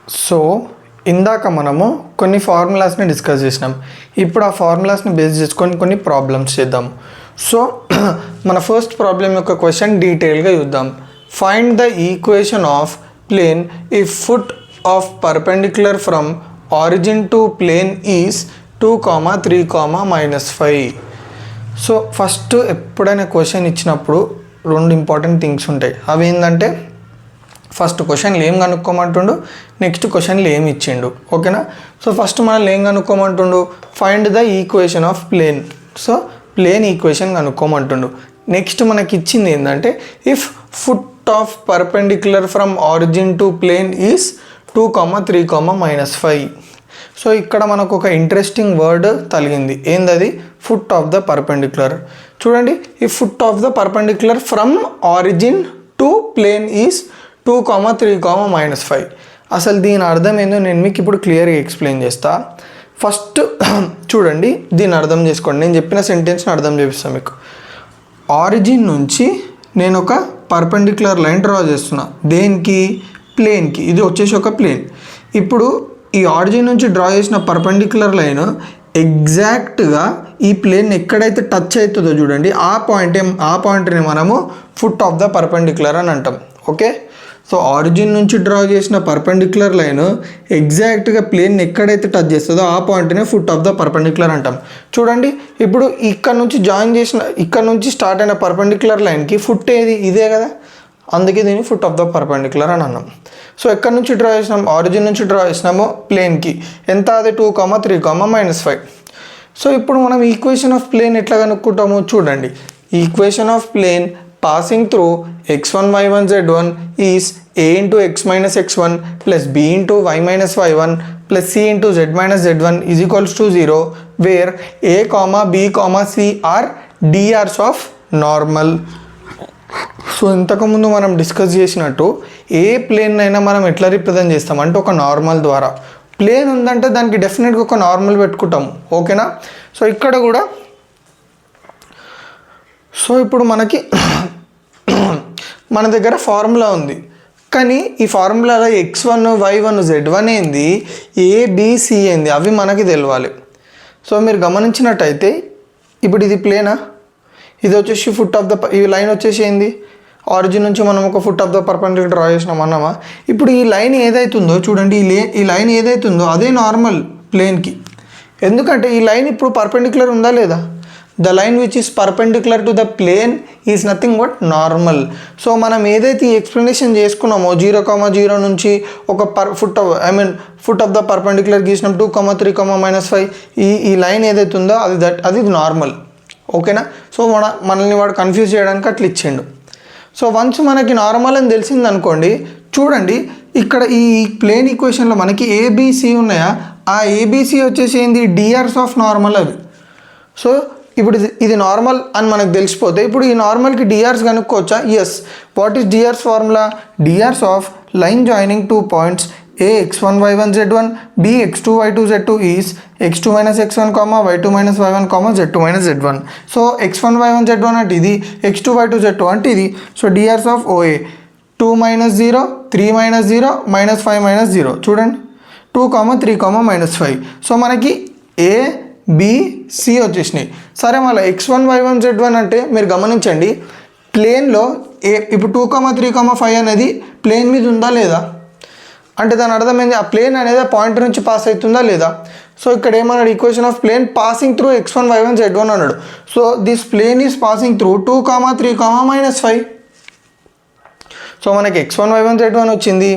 So ఇందాక మనము కొన్ని ఫార్ములాస్ని డిస్కస్ చేసినాం. ఇప్పుడు ఆ ఫార్ములాస్ని బేస్ చేసుకొని కొన్ని ప్రాబ్లమ్స్ చేద్దాం. సో మన ఫస్ట్ ప్రాబ్లం యొక్క క్వశ్చన్ డీటెయిల్గా చూద్దాం. Find the equation of plane if foot of perpendicular from origin to plane is 2, 3, -5. So first ఎప్పుడైనా క్వశ్చన్ ఇచ్చినప్పుడు రెండు ఇంపార్టెంట్ థింగ్స్ ఉంటాయి. అవి ఏంటంటే ఫస్ట్ క్వశ్చన్లు ఏం కనుక్కోమంటుండు, నెక్స్ట్ క్వశ్చన్లు ఏమి ఇచ్చిండు. ఓకేనా? సో ఫస్ట్ మనల్ని ఏం కనుక్కోమంటుండు, find the equation of plane. So plane equation కనుక్కోమంటుండు. నెక్స్ట్ మనకి ఇచ్చింది ఏంటంటే if foot of perpendicular from origin to plane is 2, 3, -5. So ఇక్కడ మనకు ఒక ఇంట్రెస్టింగ్ వర్డ్ తగిలింది. ఏందది? Foot of the perpendicular. చూడండి, ఈ foot of the perpendicular from origin to plane is 2, 3, -5. అసలు దీని అర్థం ఏందో నేను మీకు ఇప్పుడు క్లియర్గా ఎక్స్ప్లెయిన్ చేస్తా. ఫస్ట్ చూడండి, దీన్ని అర్థం చేసుకోండి. నేను చెప్పిన సెంటెన్స్ని అర్థం చేపిస్తాను మీకు. ఆరిజిన్ నుంచి నేను ఒక పర్పెండిక్యులర్ లైన్ డ్రా చేస్తున్నా. దేనికి? ప్లేన్కి. ఇది వచ్చేసి ఒక ప్లేన్. ఇప్పుడు ఈ ఆరిజిన్ నుంచి డ్రా చేసిన పర్పెండిక్యులర్ లైన్ ఎగ్జాక్ట్గా ఈ ప్లేన్ ఎక్కడైతే టచ్ అవుతుందో చూడండి, ఆ పాయింట్ని మనము ఫుట్ ఆఫ్ ద పర్పెండిక్యులర్ అని అంటాం. ఓకే? సో ఆరిజిన్ నుంచి డ్రా చేసిన పర్పెండిక్యులర్ లైన్ ఎగ్జాక్ట్గా ప్లేన్ ఎక్కడైతే టచ్ చేస్తుందో ఆ పాయింట్నే ఫుట్ ఆఫ్ ద పర్పెండిక్యులర్ అంటాం. చూడండి, ఇప్పుడు ఇక్కడ నుంచి స్టార్ట్ అయిన పర్పెండిక్యులర్ లైన్కి ఫుట్ ఏది? ఇదే కదా, అందుకే దీన్ని ఫుట్ ఆఫ్ ద పర్పెండిక్యులర్ అని అన్నాం. సో ఎక్కడి నుంచి డ్రా చేసినాం? ఆరిజిన్ నుంచి డ్రా చేసినాము ప్లేన్కి. ఎంత? అది 2, 3, -5. సో ఇప్పుడు మనం ఈక్వేషన్ ఆఫ్ ప్లేన్ ఎట్లా కనుక్కుంటాము చూడండి. Equation of plane passing through x1, y1, z1 is a into x minus x1 plus b into y minus y1 plus c into z minus z1 is equals to 0, where a, b, c are dr's of normal. So ఇంతకుముందు మనం discuss చేసినట్టు ఏ plane అయినా మనం ఎట్లా represent చేస్తాం అంటే ఒక normal ద్వారా. ప్లేన్ ఉందంటే దానికి డెఫినెట్గా ఒక నార్మల్ పెట్టుకుంటాము. ఓకేనా? సో ఇక్కడ కూడా సో ఇప్పుడు మనకి మన దగ్గర ఫార్ములా ఉంది, కానీ ఈ ఫార్ములాలో x1, y1, z1 ఏంది, ABC ఏంది, అవి మనకి తెలవాలి. సో మీరు గమనించినట్టయితే ఇప్పుడు ఇది ప్లేనా, ఇది వచ్చేసి ఫుట్ ఆఫ్ ద, ఈ లైన్ వచ్చేసి ఏంది, ఆరిజిన్ నుంచి మనం ఒక foot of the perpendicular draw చేసినాం అన్నామా. ఇప్పుడు ఈ లైన్ ఏదైతుందో చూడండి, ఈ లైన్ ఏదైతుందో అదే నార్మల్ ప్లేన్కి. ఎందుకంటే ఈ లైన్ ఇప్పుడు పర్పెండిక్యులర్ ఉందా లేదా? The line which is perpendicular to the plane is nothing but normal. So మనం ఏదైతే ఈ ఎక్స్ప్లెనేషన్ చేసుకున్నామో 0, 0 నుంచి ఒక ఫుట్ ఆఫ్ ద పర్పెండిక్యులర్ గీసినాం 2, 3, -5, ఈ లైన్ ఏదైతే ఉందో అది నార్మల్. ఓకేనా? సో మనల్ని వాడు కన్ఫ్యూజ్ చేయడానికి అట్లా ఇచ్చిండు. సో వన్స్ మనకి నార్మల్ అని తెలిసింది అనుకోండి, చూడండి ఇక్కడ ఈ ప్లేన్ ఈక్వేషన్లో మనకి ABC ఉన్నాయా, ఆ ABC వచ్చేసి ఏంది, డిఆర్స్ ఆఫ్ నార్మల్ అవి. సో ఇప్పుడు ఇది నార్మల్ అని మనకు తెలిసిపోతే ఇప్పుడు ఈ నార్మల్కి డిఆర్స్ కనుక్కోవచ్చా? Yes. What is DRs formula? DRs of line joining 2 points a x1, y1, z1 b x2, y2, z2 is x2 - x1, y2 - y1, z2 - z1. So x1, y1, z1 అంటే ఇది, x2, y2, z2 అంటే ఇది. So DRs of OA 2 - 0, 3 - 0, -5 - 0. చూడండి 2, 3, -5. So మనకి A, B, C వచ్చేసినాయి. సరే, మళ్ళీ x1, y1, z1 అంటే మీరు గమనించండి, ప్లేన్లో ఇప్పుడు 2, 3, 5 అనేది ప్లేన్ మీద ఉందా లేదా అంటే దాని అర్థం ఏంది, ఆ ప్లేన్ అనేది ఆ పాయింట్ నుంచి పాస్ అవుతుందా లేదా. సో ఇక్కడ ఏమన్నాడు, equation of plane passing through x1, y1, z1 అన్నాడు. So this plane is passing through 2, 3, -5. So మనకి x1, y1, z1 వచ్చింది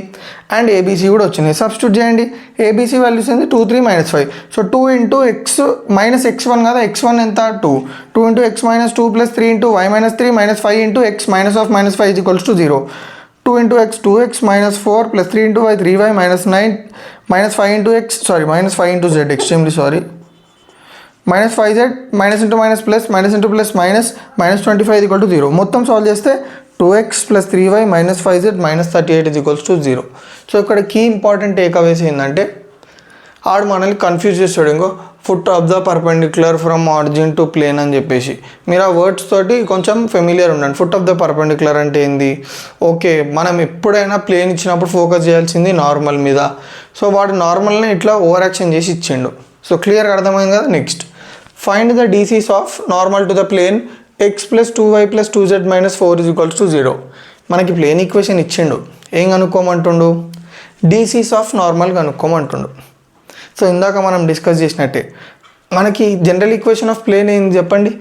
అండ్ ABC కూడా వచ్చింది. సబ్స్టిట్యూట్ చేయండి. ABC వాల్యూస్ ఏంది 2, 3, -5. సో 2 × x - x1 కదా, x1 ఎంత 2, 2 × x - 2 + 3 × y - 3 -5 × x -5 is 0. 2 × x 2x - 4 + 3 × y 3y -9 -5 × x -5 × z, extremely sorry, -5z -× plus -+- -25 మొత్తం solve చేస్తే 2x + 3y -5z -38 is 0. So ఇక్కడ కీ ఇంపార్టెంట్ టేక్ అవేస్ ఏంటంటే ఆడు మనల్ని కన్ఫ్యూజ్ చేస్తాడు. ఇంకో foot of the perpendicular from origin to plane అని చెప్పేసి మీరు ఆ వర్డ్స్ తోటి కొంచెం ఫెమిలియర్ ఉండండి. ఫుట్ ఆఫ్ ద పర్పెండిక్యులర్ అంటే ఏంది? ఓకే, మనం ఎప్పుడైనా ప్లేన్ ఇచ్చినప్పుడు ఫోకస్ చేయాల్సింది నార్మల్ మీద. సో వాడు నార్మల్ని ఇట్లా ఓవర్ యాక్షన్ చేసి ఇచ్చిండు. సో క్లియర్గా అర్థమైంది కదా. Next find the DCs of normal to the plane x + 2y + 2z - 4 = 0. మనకి ప్లేన్ ఈక్వేషన్ ఇచ్చిండు. ఏం కనుక్కోమంటుండు? డీసీస్ ఆఫ్ నార్మల్ కనుక్కోమంటుండు. సో ఇందాక మనం డిస్కస్ చేసినట్టే మనకి జనరల్ ఈక్వేషన్ ఆఫ్ ప్లేన్ ఏంది చెప్పండి?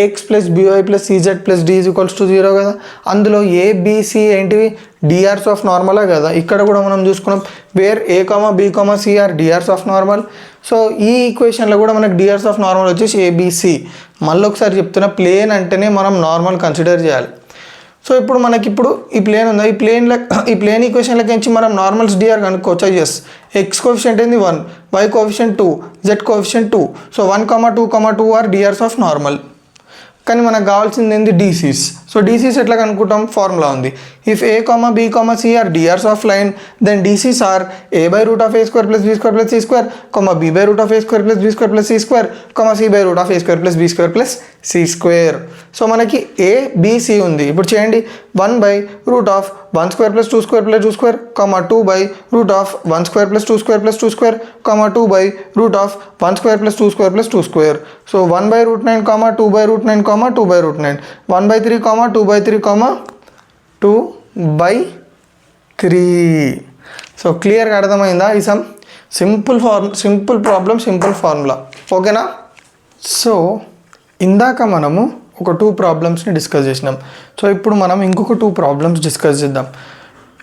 ax + by + cz + d = 0 కదా. అందులో a b c ఏంటివి? డిఆర్స్ ఆఫ్ నార్మలే కదా. ఇక్కడ కూడా మనం చూసుకున్నాం where a, b, c are DRs of normal. So ఈ ఈక్వేషన్లో కూడా మనకి డిఆర్స్ ఆఫ్ నార్మల్ వచ్చేసి ABC. మళ్ళీ ఒకసారి చెప్తున్నా, ప్లేన్ అంటేనే మనం నార్మల్ కన్సిడర్ చేయాలి. సో ఇప్పుడు మనకి ఈ ప్లేన్ ఉందా, ఈ ప్లేన్ ఈక్వేషన్లకి నుంచి మనం నార్మల్స్ డిఆర్ కనుక్కోవచ్చా? ఎస్. ఎక్స్ కోఎఫిషియంట్ ఏంది 1, y coefficient 2, z coefficient 2. So 1, 2, 2 are DRs of normal. కానీ మనకు కావాల్సింది ఏంది? డీసీస్. సో డీసీస్ ఎట్లా కనుక్కుంటాం? ఫార్ములా ఉంది. If a, b, c are DRs of line then DCs are a/√a² + b² + c², b/√a² + b² + c², c/√a² + b² + c². So మనకి a, b, c ఉంది. ఇప్పుడు చేయండి. 1/√1² + 2² + 2², 2/√1² + 2² + 2², 2/√1² + 2² + 2². సో 1/√9, 2/√9, 2/√9, 1/3, 2/3, 2/3. సో క్లియర్గా అర్థమైందా? ఈ some simple problem, simple formula. ఓకేనా? So ఇందాక మనము ఒక 2 ప్రాబ్లమ్స్ని డిస్కస్ చేసినాం. సో ఇప్పుడు మనం ఇంకొక 2 ప్రాబ్లమ్స్ డిస్కస్ చేద్దాం.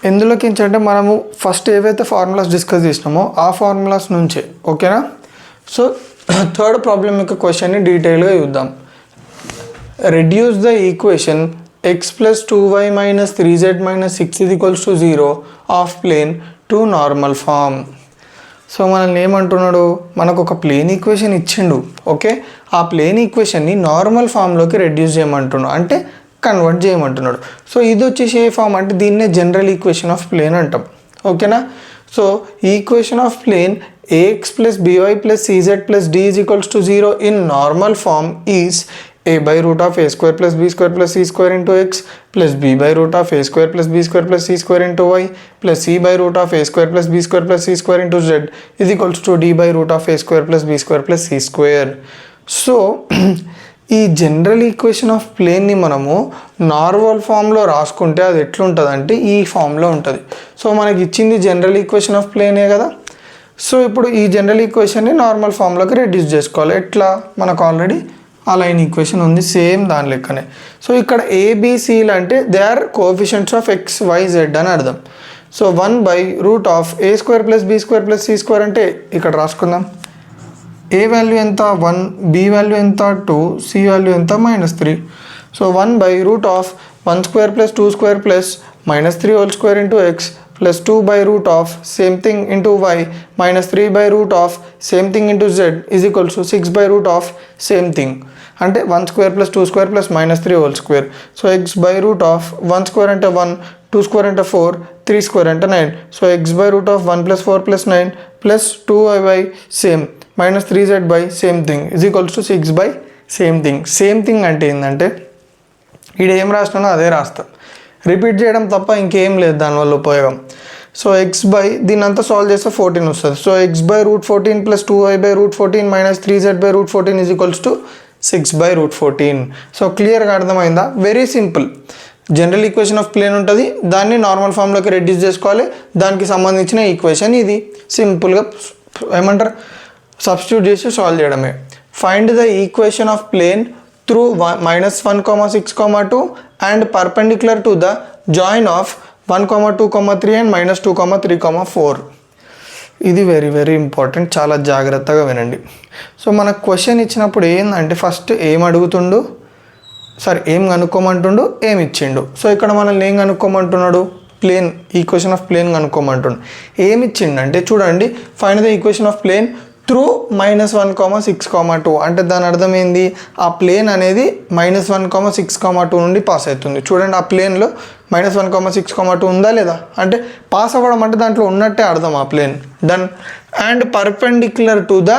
ఎందులోకి ఏంటంటే మనము ఫస్ట్ ఏవైతే ఫార్ములాస్ డిస్కస్ చేసినామో ఆ ఫార్ములాస్ నుంచే. ఓకేనా? సో థర్డ్ ప్రాబ్లం యొక్క క్వశ్చన్ని డీటెయిల్గా చూద్దాం. Reduce the equation x + 2y - 3z - 6 = 0 of plane to normal form. So మనల్ని ఏమంటున్నాడు? మనకు ఒక ప్లేన్ ఈక్వేషన్ ఇచ్చిండు. ఓకే, ఆ ప్లేన్ ఈక్వేషన్ని నార్మల్ ఫామ్లోకి రెడ్యూస్ చేయమంటున్నాడు, అంటే కన్వర్ట్ చేయమంటున్నాడు. సో ఇది వచ్చేసి ఏ ఫామ్ అంటే దీన్నే జనరల్ ఈక్వేషన్ ఆఫ్ ప్లేన్ అంటాం. ఓకేనా? So equation of plane ax + by + cz + d = 0 in normal form is a/√a² + b² + c² * x + b/√a² + b² + c² * y + c/√a² + b² + c² * z = d/√a² + b² + c². So ఈ general equation of ప్లేన్ని మనము normal ఫామ్లో రాసుకుంటే అది ఎట్లుంటుందంటే ఈ ఫామ్లో ఉంటుంది. So మనకి ఇచ్చింది జనరల్ ఈక్వేషన్ ఆఫ్ ప్లేనే కదా. సో ఇప్పుడు ఈ జనరల్ ఈక్వేషన్ని నార్మల్ ఫామ్లోకి రెడ్యూస్ చేసుకోవాలి. ఎట్లా? మనకు ఆల్రెడీ ఆ లైన్ ఈక్వేషన్ ఉంది సేమ్ దాని లెక్కనే. సో ఇక్కడ ఏబిసిలు అంటే they are coefficients of x, y, z అని అర్థం. సో 1/√a² + b² + c² అంటే ఇక్కడ రాసుకుందాం. ఏ వాల్యూ ఎంత? 1, బి వాల్యూ ఎంత? 2, సి వాల్యూ ఎంత? -3. So 1/√1² + 2² + -3² x plus 2/√ same thing into y minus 3/√ same thing into z is equal to 6/√ same thing. అంటే 1² + 2² + -3². So x/√1² అంటే 1, 2² అంటే 4, 3² అంటే 9. So x/√1 + 4 + 9 plus 2y same minus 3z same thing is equal to 6 same thing. Same thing అంటే ఏంటంటే ఇక్కడ ఏం రాసినానో అదే రాస్తాం, రిపీట్ చేయడం తప్ప ఇంకేం లేదు దానివల్ల ఉపయోగం. సో దీన్ని అంతా సాల్వ్ చేస్తే 14 వస్తుంది. So x/√14 + 2y/√14 minus 3z/√14 is equals to 6/√14. So క్లియర్గా అర్థమైందా? Very simple. General equation of plane ఉంటుంది, దాన్ని నార్మల్ ఫామ్లోకి రెడ్యూస్ చేసుకోవాలి, దానికి సంబంధించిన ఈక్వేషన్ ఇది. సింపుల్గా ఏమంటారు, సబ్స్టిట్యూట్ చేసి సాల్వ్ చేయడమే. Find the equation of plane through -1, 6, 2 and perpendicular to the join of 1, 2, 3 and -2, 3, 4. ఇది వెరీ వెరీ ఇంపార్టెంట్, చాలా జాగ్రత్తగా వినండి. సో మనకు క్వశ్చన్ ఇచ్చినప్పుడు ఏంటంటే ఫస్ట్ ఏం అడుగుతుండు, ఏం కనుక్కోమంటుండు, ఏమి ఇచ్చిండు. సో ఇక్కడ మనల్ని ఏం కనుక్కోమంటున్నాడు? ప్లేన్, ఈక్వేషన్ ఆఫ్ ప్లేన్ కనుక్కోమంటుండు. ఏమి ఇచ్చిండంటే చూడండి, find the equation of plane through -1, 6, 2 అంటే దాని అర్థం ఏంది? ఆ ప్లేన్ అనేది -1, 6, 2 నుండి పాస్ అవుతుంది. చూడండి ఆ ప్లేన్లో -1, 6, 2 ఉందా లేదా? అంటే పాస్ అవ్వడం అంటే దాంట్లో ఉన్నట్టే అర్థం ఆ plane. Done. And perpendicular to the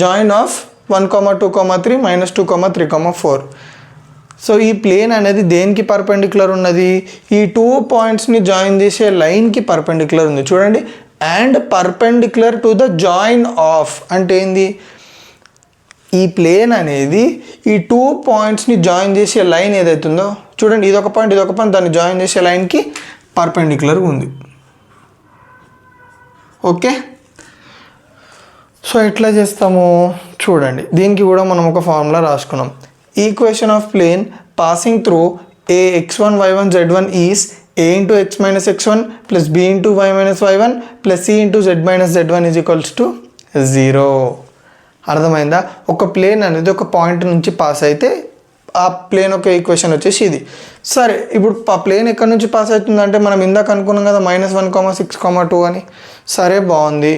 join of 1, 2, 3 -2, 3, 4. So ఈ ప్లేన్ అనేది దేనికి పర్పెండిక్యులర్ ఉన్నది? ఈ 2 పాయింట్స్ని జాయిన్ చేసే లైన్కి పర్పెండిక్యులర్ ఉంది చూడండి. And perpendicular to the join of అంటే ఏంది? ఈ ప్లేన్ అనేది ఈ 2 పాయింట్స్ని జాయిన్ చేసే లైన్ ఏదైతుందో చూడండి, ఇదొక పాయింట్ దాన్ని జాయిన్ చేసే లైన్కి పర్పెండిక్యులర్ ఉంది. ఓకే, సో ఎట్లా చేస్తాము చూడండి. దీనికి కూడా మనం ఒక ఫార్ములా రాసుకున్నాం. Equation of plane passing through a x1 y1 z1 is a into x minus x1 plus b into y minus y1 plus c into z minus z1 is equals to 0. అర్థమైందా? ఒక plane అనేది ఒక point నుంచి pass అయితే ఆ plane ఒక equation వచ్చేసి ఇది. సరే, ఇప్పుడు ఆ ప్లేన్ ఎక్కడి నుంచి పాస్ అవుతుందంటే మనం ఇందాక అనుకున్నాం కదా -1, 6, 2 అని. సరే, బాగుంది.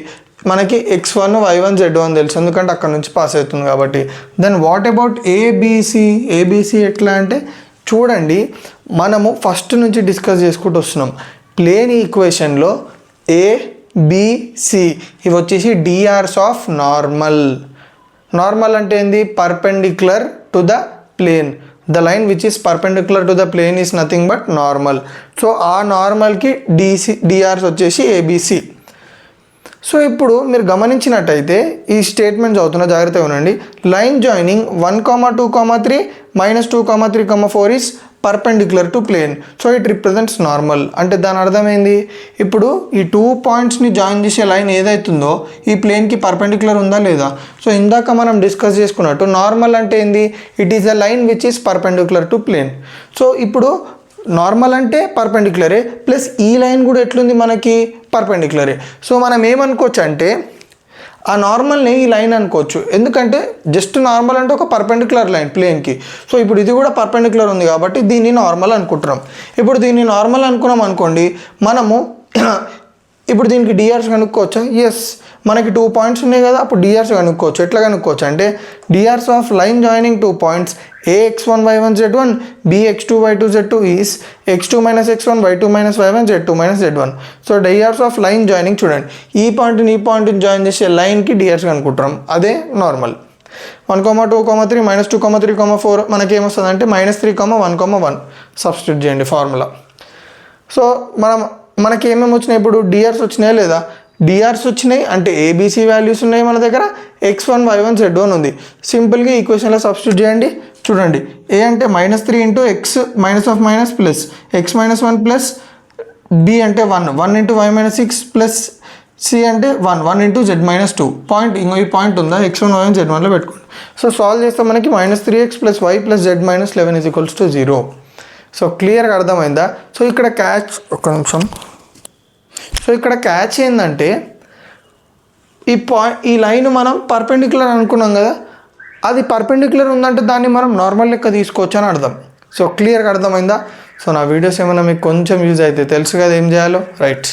మనకి x1 y1 z1 తెలుసు, ఎందుకంటే అక్కడ నుంచి పాస్ అవుతుంది కాబట్టి. దెన్ వాట్ అబౌట్ ఏబిసి ఎట్లా అంటే చూడండి, మనము ఫస్ట్ నుంచి డిస్కస్ చేసుకుంటూ వస్తున్నాం. ప్లేన్ ఈక్వేషన్లో ఏబిసి ఇవి వచ్చేసి డిఆర్స్ ఆఫ్ నార్మల్. నార్మల్ అంటే ఏంది? Perpendicular to the plane. The line which is perpendicular to the plane is nothing but normal. So ఆ నార్మల్కి డిఆర్స్ వచ్చేసి ఏబిసి. సో ఇప్పుడు మీరు గమనించినట్టయితే ఈ స్టేట్మెంట్ చదువుతున్న జాగ్రత్తగా ఉండండి. Line joining 1, 2, 3 -2, 3, 4 is perpendicular to plane. So it represents normal. అంటే దాని అర్థమైంది, ఇప్పుడు ఈ 2 పాయింట్స్ని జాయిన్ చేసే లైన్ ఏదైతుందో ఈ ప్లేన్కి పర్పెండిక్యులర్ ఉందా లేదా? సో ఇందాక మనం డిస్కస్ చేసుకున్నట్టు నార్మల్ అంటే ఏంది? It is a line which is perpendicular to plane. So ఇప్పుడు నార్మల్ అంటే పర్పెండిక్యులరే, ప్లస్ ఈ లైన్ కూడా ఎట్లుంది మనకి? పర్పెండిక్యులరే. సో మనం ఏమనుకోవచ్చు అంటే ఆ నార్మల్ని ఈ లైన్ అనుకోవచ్చు, ఎందుకంటే జస్ట్ నార్మల్ అంటే ఒక పర్పెండిక్యులర్ లైన్ ప్లేన్కి. సో ఇప్పుడు ఇది కూడా పర్పెండిక్యులర్ ఉంది కాబట్టి దీన్ని నార్మల్ అనుకుంటున్నాం. ఇప్పుడు దీన్ని నార్మల్ అనుకున్నాం అనుకోండి, మనము ఇప్పుడు దీనికి డిఆర్స్ కనుక్కోవచ్చా? ఎస్, మనకి 2 పాయింట్స్ ఉన్నాయి కదా, అప్పుడు డిఆర్స్ కనుక్కోవచ్చు. ఎట్లా కనుక్కోవచ్చు అంటే DRs of line joining 2 points ax1 y1 z1 bx2 y2 z2 is x2 - x1 y2 - y1 z2 - z1. So DRs of line joining చూడండి, ఈ పాయింట్ని జాయిన్ చేసే లైన్కి డిఆర్స్ కనుక్కుంటాం, అదే నార్మల్. 1, 2, 3 -2, 3, 4 మనకి ఏమొస్తుంది అంటే -3, 1, 1 సబ్స్టిట్యూట్ చేయండి ఫార్ములా. సో మనకి ఏమేమి వచ్చినాయి? ఇప్పుడు డిఆర్స్ వచ్చినాయా లేదా? డిఆర్స్ వచ్చినాయి అంటే ఏబిసి వాల్యూస్ ఉన్నాయి మన దగ్గర, x1 y1 z1 ఉంది. సింపుల్గా ఈక్వేషన్లో సబ్స్టిట్యూట్ చేయండి. చూడండి, ఏ అంటే -3 × x -of plus x - 1 plus b అంటే 1 × y - 6 ప్లస్ c అంటే 1 × z - 2 పాయింట్. ఇంకో ఈ పాయింట్ ఉందా? x1 y1 z1లో పెట్టుకోండి. సో సాల్వ్ చేస్తే మనకి -3x + y + z - 11 = 0. సో క్లియర్గా అర్థమైందా? సో ఇక్కడ క్యాచ్, ఒక్క నిమిషం. సో ఇక్కడ క్యాచ్ ఏంటంటే ఈ లైన్ మనం పర్పెండిక్యులర్ అనుకున్నాం కదా, అది పర్పెండిక్యులర్ ఉందంటే దాన్ని మనం నార్మల్ లెక్క తీసుకోవచ్చు అని అర్థం. సో క్లియర్గా అర్థమైందా? సో నా వీడియోస్ ఏమైనా మీకు కొంచెం యూజ్ అయితే తెలుసు కదా ఏం చేయాలో, రైట్?